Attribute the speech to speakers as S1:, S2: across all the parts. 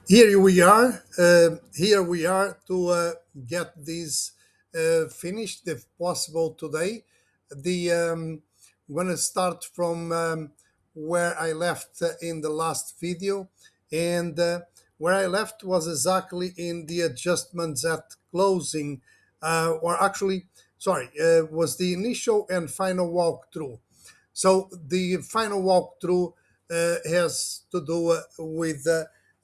S1: Here we are. Here we are to get this finished, if possible, today. I'm going to start from where I left in the last video, and where I left was exactly in the adjustments at closing, or actually, sorry, was the initial and final walkthrough. So the final walkthrough has to do with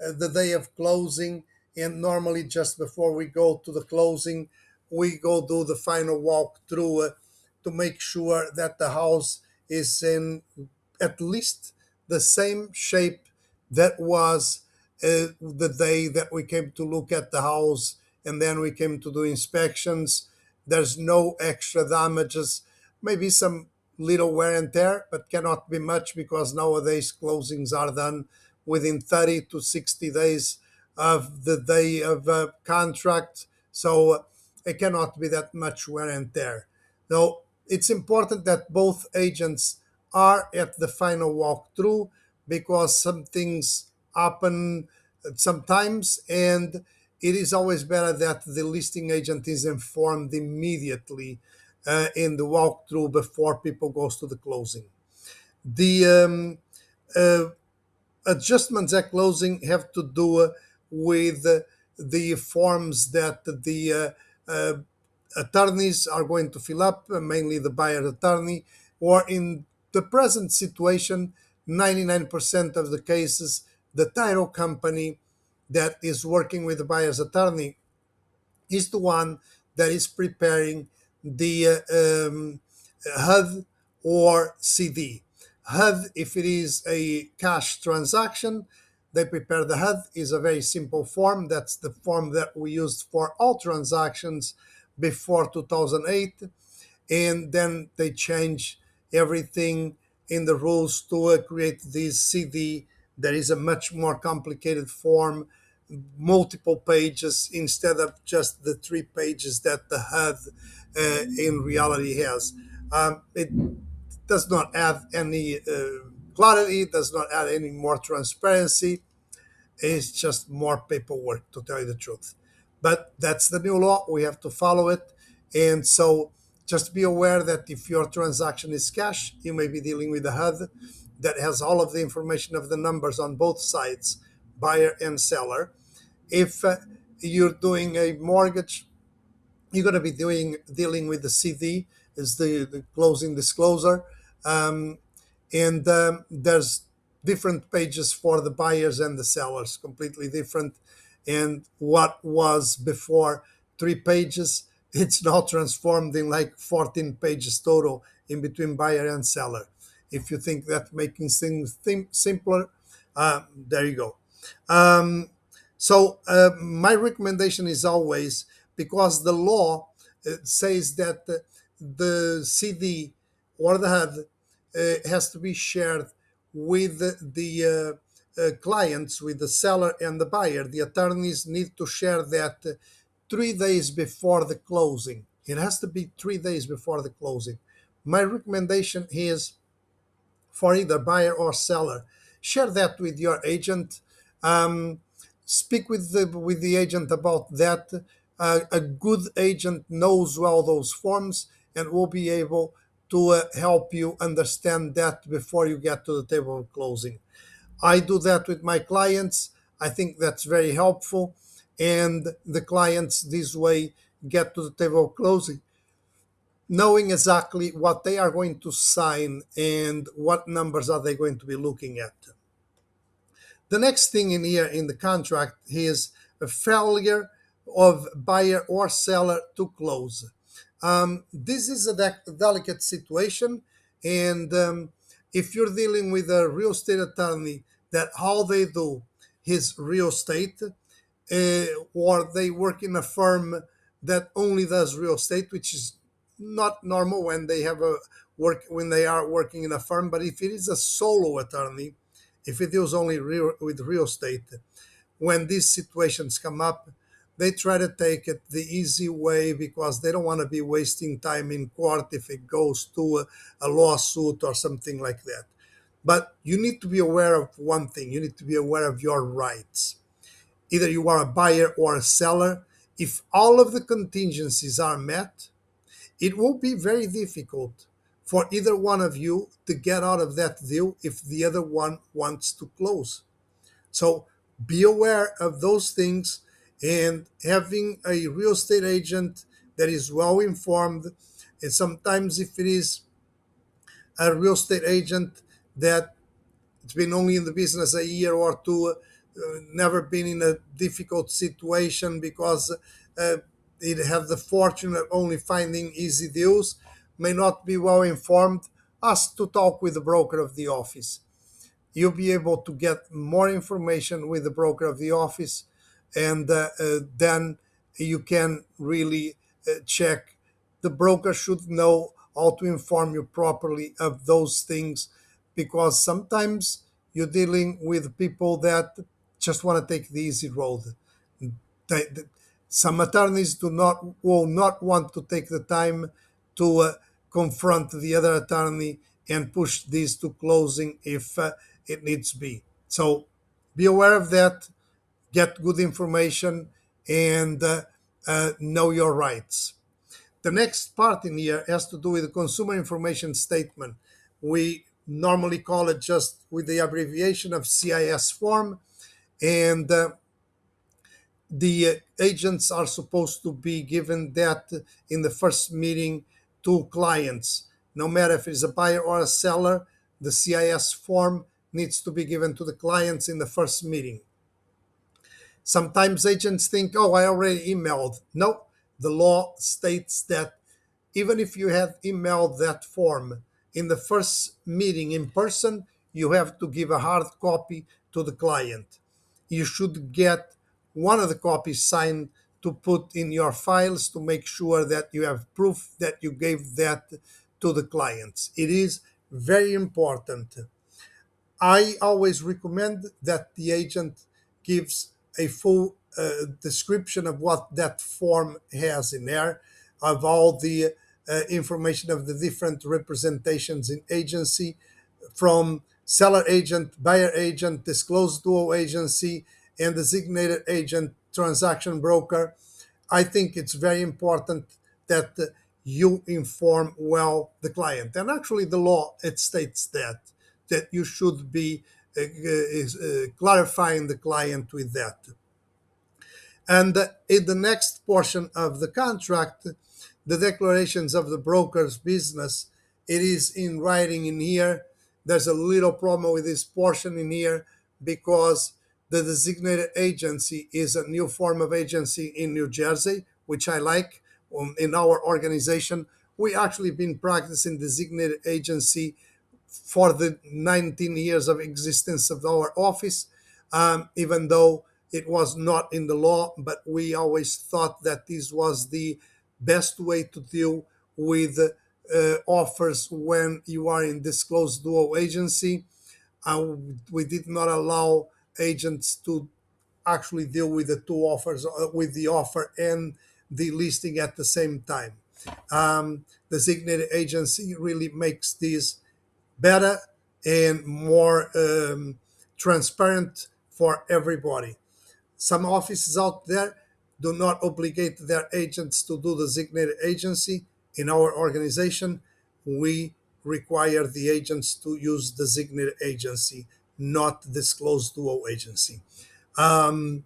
S1: the day of closing, and normally just before we go to the closing, we go do the final walkthrough to make sure that the house is in at least the same shape that was the day that we came to look at the house, and then we came to do inspections. There's no extra damages, maybe some little wear and tear, but cannot be much because nowadays closings are done within 30 to 60 days of the day of contract. So it cannot be that much wear and tear. So it's important that both agents are at the final walkthrough because some things happen sometimes, and it is always better that the listing agent is informed immediately in the walkthrough before people goes to the closing. The uh, adjustments at closing have to do with the forms that the attorneys are going to fill up, mainly the buyer attorney, or in the present situation, 99% of the cases, the title company that is working with the buyer's attorney is the one that is preparing the HUD or CD. HUD, if it is a cash transaction, they prepare the HUD, is a very simple form. That's the form that we used for all transactions before 2008. And then they change everything in the rules to create this CD that is a much more complicated form, multiple pages instead of just the 3 pages that the HUD in reality has. It does not add any clarity, does not add any more transparency. It's just more paperwork, to tell you the truth. But that's the new law. We have to follow it. And so just be aware that if your transaction is cash, you may be dealing with a HUD that has all of the information of the numbers on both sides, buyer and seller. If you're doing a mortgage, you're going to be dealing with the CD, is the closing disclosure, and there's different pages for the buyers and the sellers, completely different. And what was before 3 pages, it's now transformed in like 14 pages total in between buyer and seller. If you think that making things simpler, there you go. So my recommendation is always, because the law says that the CD or the HUD has to be shared with the clients, with the seller and the buyer. The attorneys need to share that 3 days before the closing. It has to be 3 days before the closing. My recommendation is for either buyer or seller, share that with your agent. Um, Speak with the agent about that. A good agent knows well those forms and will be able to help you understand that before you get to the table of closing. I do that with my clients. I think that's very helpful, and the clients this way get to the table of closing knowing exactly what they are going to sign and what numbers are they going to be looking at. The next thing in here in the contract is a failure of buyer or seller to close. This is a delicate situation, and if you're dealing with a real estate attorney that all they do is real estate, or they work in a firm that only does real estate, which is not normal when they have a work when they are working in a firm. But if it is a solo attorney, if it deals only with real estate, when these situations come up, they try to take it the easy way because they don't want to be wasting time in court if it goes to a lawsuit or something like that. But you need to be aware of one thing: you need to be aware of your rights. either you are a buyer or a seller, if all of the contingencies are met, it will be very difficult for either one of you to get out of that deal if the other one wants to close. So be aware of those things, and having a real estate agent that is well informed. And sometimes, if it is a real estate agent that it's been only in the business a year or two, never been in a difficult situation because it had the fortune of only finding easy deals, may not be well informed, ask to talk with the broker of the office. You'll be able to get more information with the broker of the office, and then you can really check. The broker should know how to inform you properly of those things, because sometimes you're dealing with people that just want to take the easy road. They, some attorneys do not will not want to take the time to confront the other attorney and push this to closing if it needs be. So be aware of that, get good information, and know your rights. The next part in here has to do with the consumer information statement. We normally call it just with the abbreviation of CIS form, and the agents are supposed to be given that in the first meeting to clients. No matter if it's a buyer or a seller, the CIS form needs to be given to the clients in the first meeting. Sometimes agents think, oh, I already emailed. No, the law states that even if you have emailed that form in the first meeting in person, you have to give a hard copy to the client. You should get one of the copies signed to put in your files to make sure that you have proof that you gave that to the clients. It is very important. I always recommend that the agent gives a full description of what that form has in there, of all the information of the different representations in agency, from seller agent, buyer agent, disclosed dual agency, and designated agent, transaction broker. I think it's very important that you inform well the client. And actually, the law it states that you should be clarifying the client with that. And in the next portion of the contract, the declarations of the broker's business, it is in writing in here. There's a little problem with this portion in here because the designated agency is a new form of agency in New Jersey, which I like. In our organization, we actually been practicing designated agency for the 19 years of existence of our office, even though it was not in the law, but we always thought that this was the best way to deal with offers when you are in disclosed dual agency. We did not allow agents to actually deal with the two offers, with the offer and the listing at the same time. Designated agency really makes this better and more transparent for everybody. Some offices out there do not obligate their agents to do designated agency. In our organization, we require the agents to use designated agency, not disclosed dual agency. Um,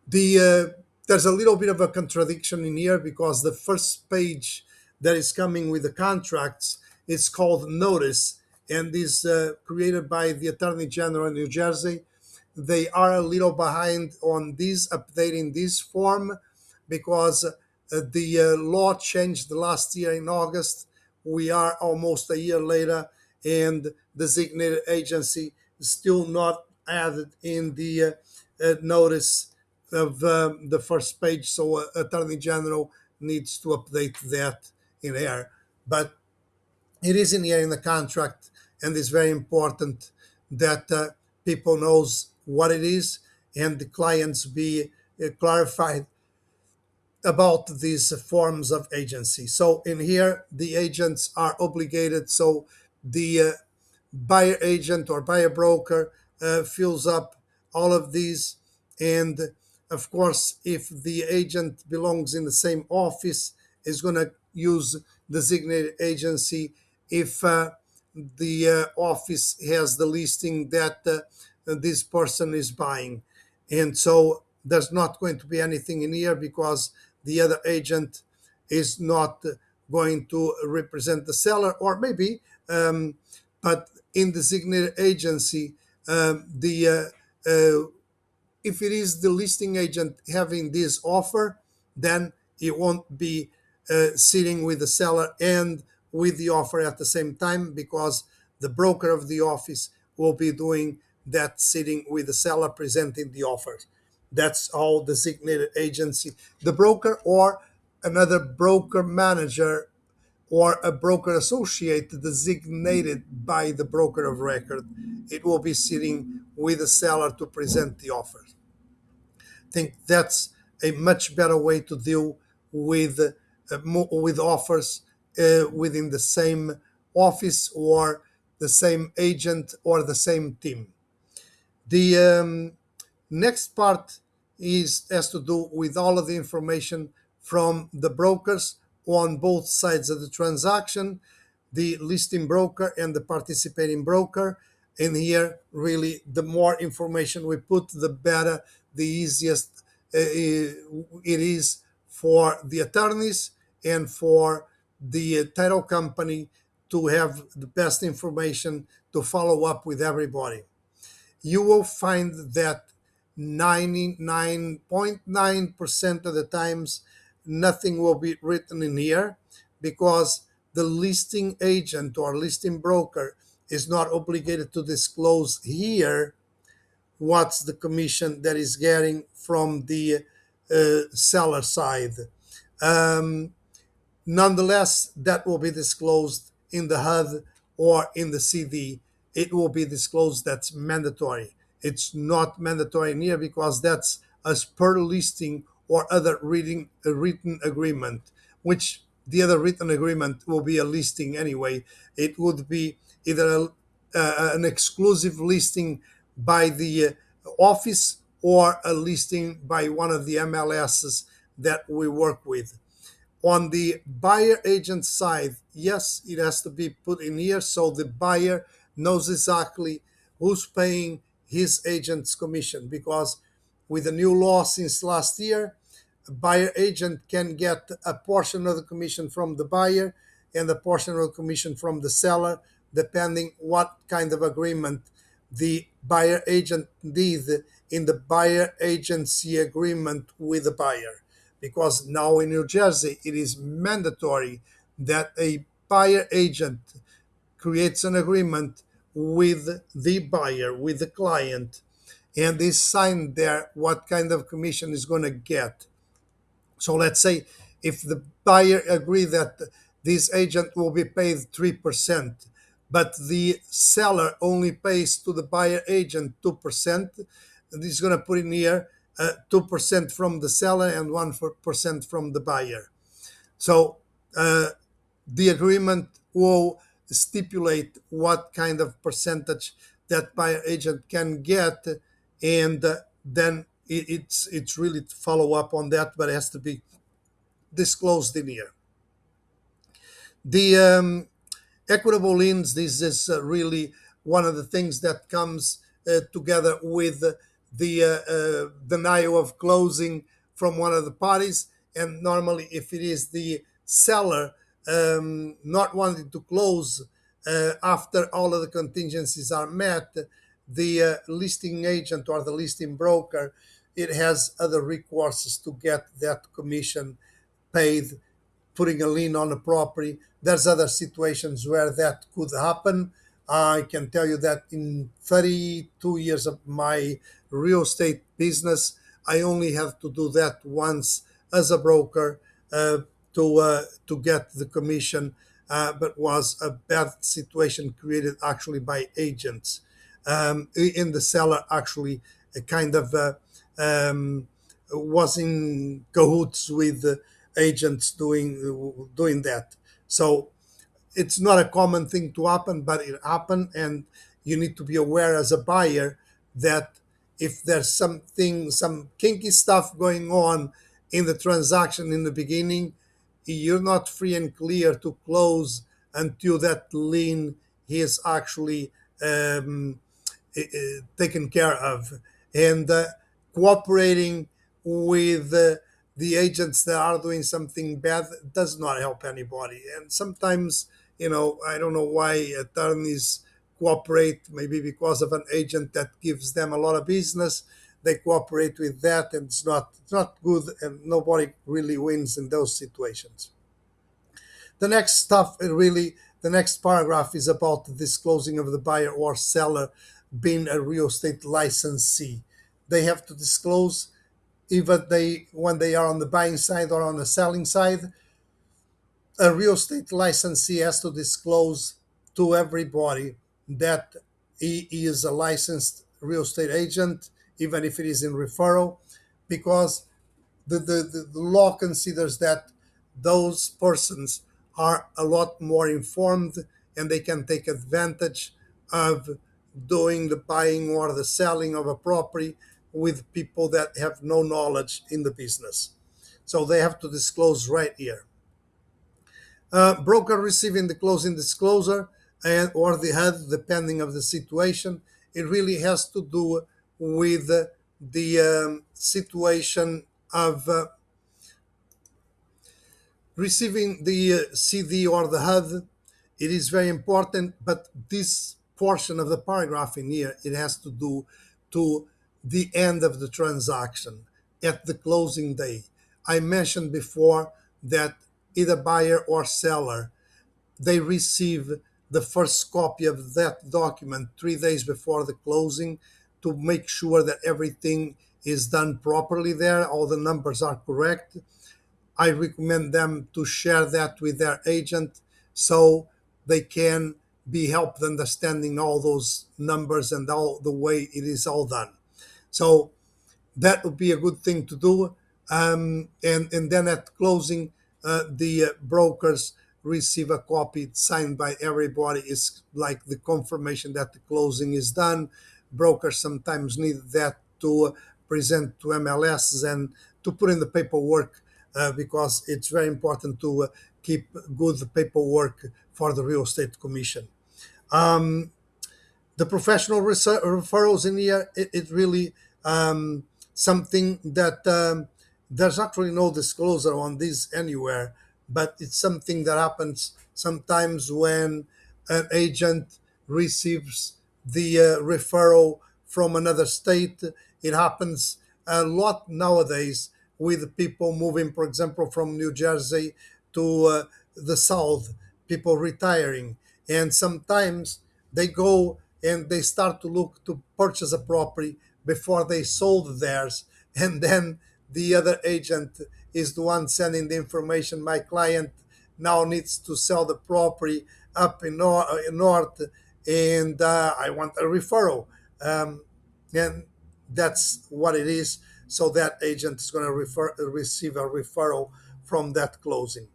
S1: there's a little bit of a contradiction in here because the first page that is coming with the contracts is called notice, and is created by the Attorney General in New Jersey. They are a little behind on this, updating this form, because the law changed last year in August. We are almost a year later, and designated agency is still not added in the notice of the first page. So Attorney General needs to update that in here. But it is in here in the contract, and it's very important that people knows what it is, and the clients be clarified about these forms of agency. So in here, the agents are obligated. So the buyer agent or buyer broker fills up all of these, and Of course, if the agent belongs in the same office, is going to use designated agency. If the office has the listing that this person is buying, and so there's not going to be anything in here because the other agent is not going to represent the seller, or maybe, um, but in designated agency, the if it is the listing agent having this offer, then it won't be sitting with the seller and with the offer at the same time, because the broker of the office will be doing that, sitting with the seller presenting the offers. That's all designated agency. The broker or another broker manager or a broker associate designated by the broker of record, it will be sitting with the seller to present the offers. Think that's a much better way to deal with with offers within the same office or the same agent or the same team. The next part is has to do with all of the information from the brokers on both sides of the transaction, the listing broker and the participating broker. And here, really, the more information we put, the better, the easiest it is for the attorneys and for the title company to have the best information to follow up with everybody. You will find that 99.9% of the times nothing will be written in here, because the listing agent or listing broker is not obligated to disclose here what's the commission that is getting from the seller side. Um, Nonetheless, that will be disclosed in the HUD or in the CD. It will be disclosed. That's mandatory. It's not mandatory in here because that's as per listing or other reading a written agreement, which the other written agreement will be a listing anyway. It would be either an exclusive listing by the office or a listing by one of the MLSs that we work with. On the buyer agent side, yes, it has to be put in here so the buyer knows exactly who's paying his agent's commission, because with the new law since last year, a buyer agent can get a portion of the commission from the buyer and a portion of the commission from the seller, depending what kind of agreement the buyer agent did in the buyer agency agreement with the buyer. Because now in New Jersey, it is mandatory that a buyer agent creates an agreement with the buyer, with the client, and they sign there what kind of commission is going to get. So let's say if the buyer agree that this agent will be paid 3%, but the seller only pays to the buyer agent 2%, this is going to put in here 2% from the seller and 1% from the buyer. So the agreement will stipulate what kind of percentage that buyer agent can get, and then it's really to follow up on that, but it has to be disclosed in here. The equitable liens, this is really one of the things that comes together with the denial of closing from one of the parties. And normally, if it is the seller not wanting to close after all of the contingencies are met, the listing agent or the listing broker, it has other recourses to get that commission paid, putting a lien on the property. There's other situations where that could happen. I can tell you that in 32 years of my real estate business, I only have to do that once as a broker to get the commission, but was a bad situation created actually by agents. In the seller actually kind of was in cahoots with agents doing that. So it's not a common thing to happen, but it happened, and you need to be aware as a buyer that if there's some kinky stuff going on in the transaction in the beginning, you're not free and clear to close until that lien is actually um, taken care of. And cooperating with the agents that are doing something bad does not help anybody. And sometimes, I don't know why attorneys cooperate, maybe because of an agent that gives them a lot of business. They cooperate with that, and it's not good, and nobody really wins in those situations. The next stuff, really, the next paragraph is about the disclosing of the buyer or seller being a real estate licensee. They have to disclose either they when they are on the buying side or on the selling side. A real estate licensee has to disclose to everybody that he is a licensed real estate agent, even if it is in referral, because the law considers that those persons are a lot more informed, and they can take advantage of doing the buying or the selling of a property with people that have no knowledge in the business. So they have to disclose right here. Broker receiving the closing disclosure and or the head, depending of the situation. It really has to do with the situation of receiving the CD or the HUD. It is very important, but this portion of the paragraph in here, it has to do to the end of the transaction at the closing day. I mentioned before that either buyer or seller, they receive the first copy of that document 3 days before the closing to make sure that everything is done properly there, all the numbers are correct. I recommend them to share that with their agent so they can be helped understanding all those numbers and all the way it is all done. So that would be a good thing to do. And then at closing, the brokers receive a copy signed by everybody. It's like the confirmation that the closing is done. Brokers sometimes need that to present to MLSs and to put in the paperwork, because it's very important to keep good paperwork for the real estate commission. The professional referrals in here, it really something that there's actually no disclosure on this anywhere, but it's something that happens sometimes when an agent receives the referral from another state. It happens a lot nowadays with people moving, for example, from New Jersey to the South, people retiring. And sometimes they go and they start to look to purchase a property before they sold theirs. And then the other agent is the one sending the information. My client now needs to sell the property up in north, and I want a referral. And that's what it is. So that agent is going to receive a referral from that closing.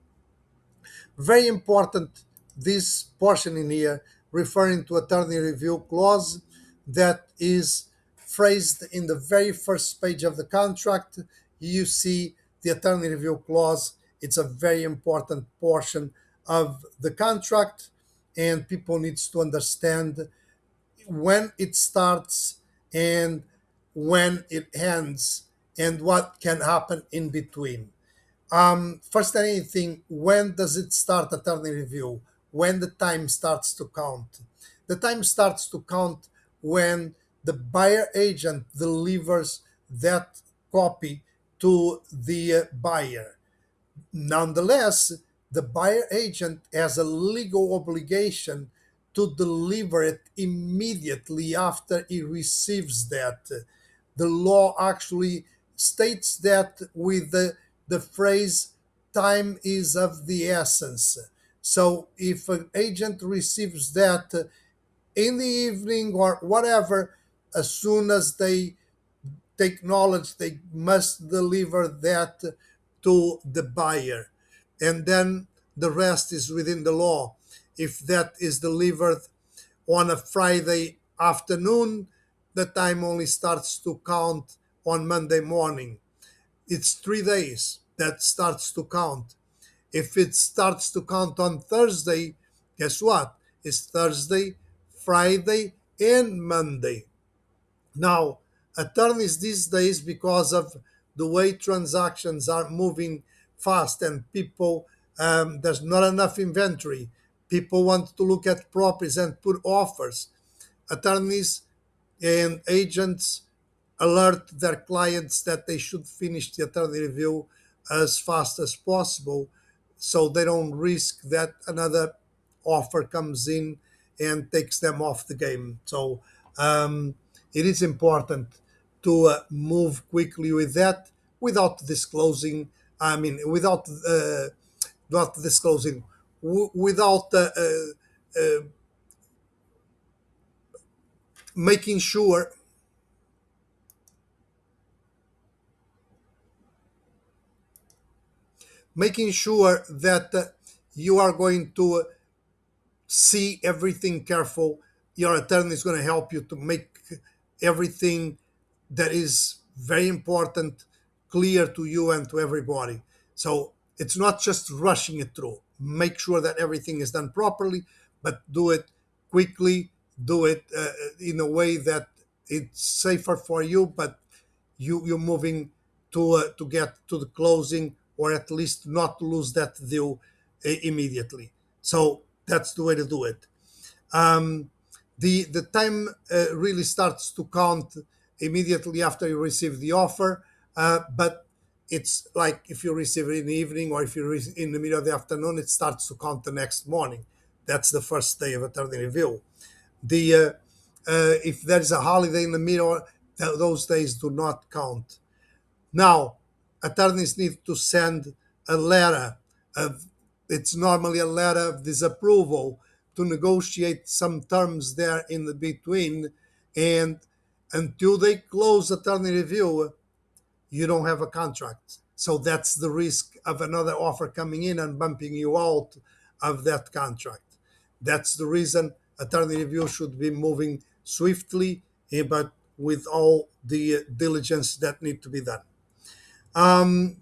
S1: Very important, this portion in here referring to attorney review clause that is phrased in the very first page of the contract. You see the attorney review clause. It's a very important portion of the contract, and people needs to understand when it starts and when it ends and what can happen in between. First anything, when does it start attorney review? When the time starts to count. The time starts to count when the buyer agent delivers that copy to the buyer. Nonetheless, the buyer agent has a legal obligation to deliver it immediately after he receives that. The law actually states that with the phrase, time is of the essence. So if an agent receives that in the evening or whatever, as soon as they take knowledge, they must deliver that to the buyer. And then the rest is within the law. If that is delivered on a Friday afternoon, the time only starts to count on Monday morning. It's 3 days that starts to count. If it starts to count on Thursday, guess what? It's Thursday, Friday, and Monday. Now, attorneys these days, because of the way transactions are moving fast and people, there's not enough inventory. People want to look at properties and put offers. Attorneys and agents alert their clients that they should finish the attorney review as fast as possible so they don't risk that another offer comes in and takes them off the game. So it is important to move quickly with that without disclosing, I mean, without not disclosing, without making sure that you are going to see everything careful. Your attorney is going to help you to make everything that is very important clear to you and to everybody. So it's not just rushing it through. Make sure that everything is done properly, but do it quickly. Do it in a way that it's safer for you, but you're moving to get to the closing, or at least not lose that deal immediately. So that's the way to do it. Um, the time really starts to count immediately after you receive the offer, but it's like if you receive it in the evening, or if you in the middle of the afternoon, it starts to count the next morning. That's the first day of attorney review. The If there's a holiday in the middle, those days do not count. Now, attorneys need to send a letter of, it's normally a letter of disapproval, to negotiate some terms there in the between. And until they close attorney review, you don't have a contract. So that's the risk of another offer coming in and bumping you out of that contract. That's the reason attorney review should be moving swiftly, but with all the diligence that need to be done. Um,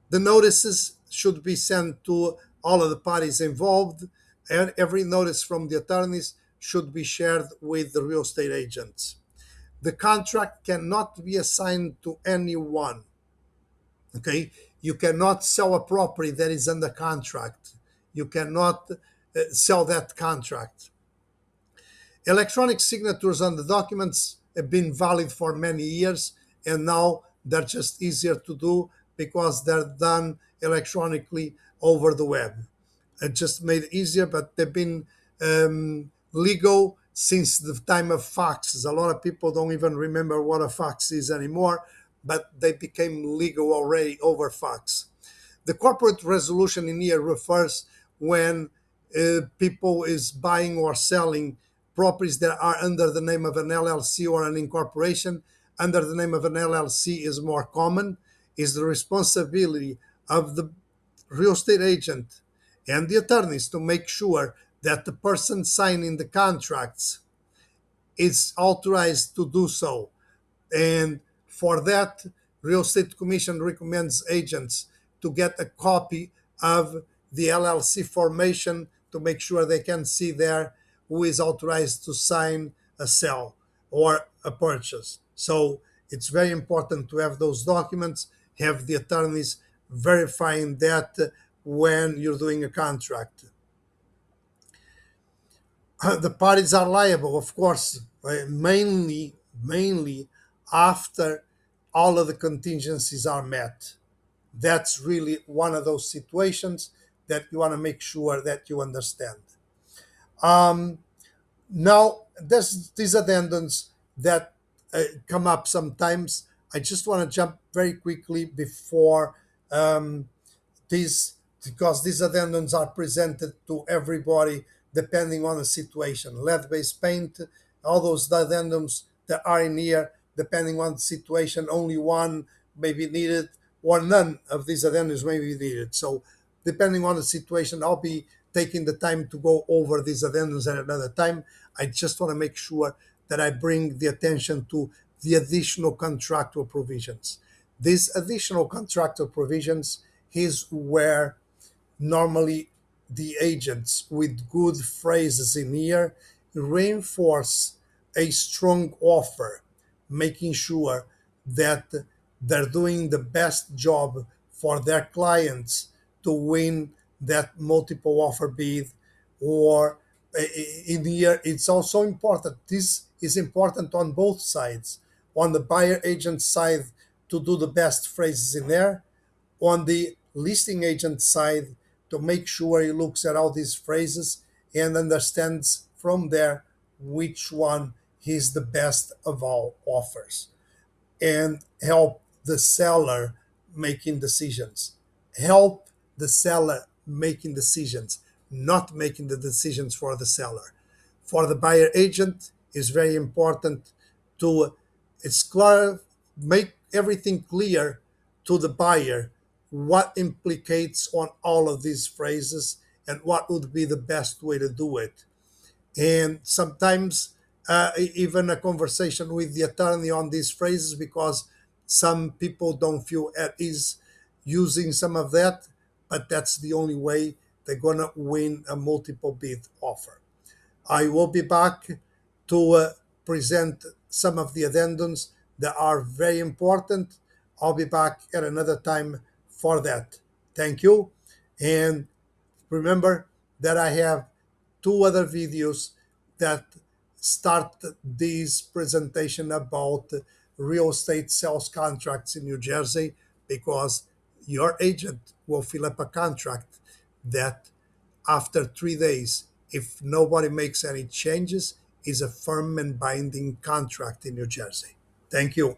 S1: the notices should be sent to all of the parties involved, and every notice from the attorneys should be shared with the real estate agents. The contract cannot be assigned to anyone. Okay, you cannot sell a property that is under contract. You cannot sell that contract. Electronic signatures on the documents have been valid for many years, and now they're just easier to do because they're done electronically over the web. It just made it easier, but they've been legal since the time of faxes. A lot of people don't even remember what a fax is anymore, but they became legal already over fax. The corporate resolution in here refers when people is buying or selling properties that are under the name of an LLC or an incorporation. Under the name of an LLC is more common. Is the responsibility of the real estate agent and the attorneys to make sure that the person signing the contracts is authorized to do so. And for that, Real Estate Commission recommends agents to get a copy of the LLC formation to make sure they can see there who is authorized to sign a sale or a purchase. So it's very important to have those documents, have the attorneys verifying that when you're doing a contract. The parties are liable, of course, mainly after all of the contingencies are met. That's really one of those situations that you want to make sure that you understand. Um, Now, there's these addendums that come up sometimes. I just want to jump very quickly before um, these, because these addendums are presented to everybody depending on the situation. Lead-based paint, all those addendums that are in here, depending on the situation, only one may be needed, or none of these addendums may be needed. So, depending on the situation, I'll be taking the time to go over these addendums at another time. I just want to make sure that I bring the attention to the additional contractual provisions. These additional contractual provisions is where normally the agents with good phrases in here reinforce a strong offer, making sure that they're doing the best job for their clients to win that multiple offer bid. Or in here, it's also important. This is important on both sides. On the buyer agent side, to do the best phrases in there, on the listing agent side, to make sure he looks at all these phrases and understands from there which one is the best of all offers, and help the seller making decisions. Help the seller making decisions, not making the decisions for the seller. For the buyer agent, is very important to it's clear, make everything clear to the buyer what implicates on all of these phrases and what would be the best way to do it. And sometimes even a conversation with the attorney on these phrases, because some people don't feel at ease using some of that, but that's the only way they're going to win a multiple bid offer. I will be back to present some of the addendums that are very important. I'll be back at another time for that. Thank you. And remember that I have two other videos that start this presentation about real estate sales contracts in New Jersey, because your agent will fill up a contract that after 3 days, if nobody makes any changes, is a firm and binding contract in New Jersey. Thank you.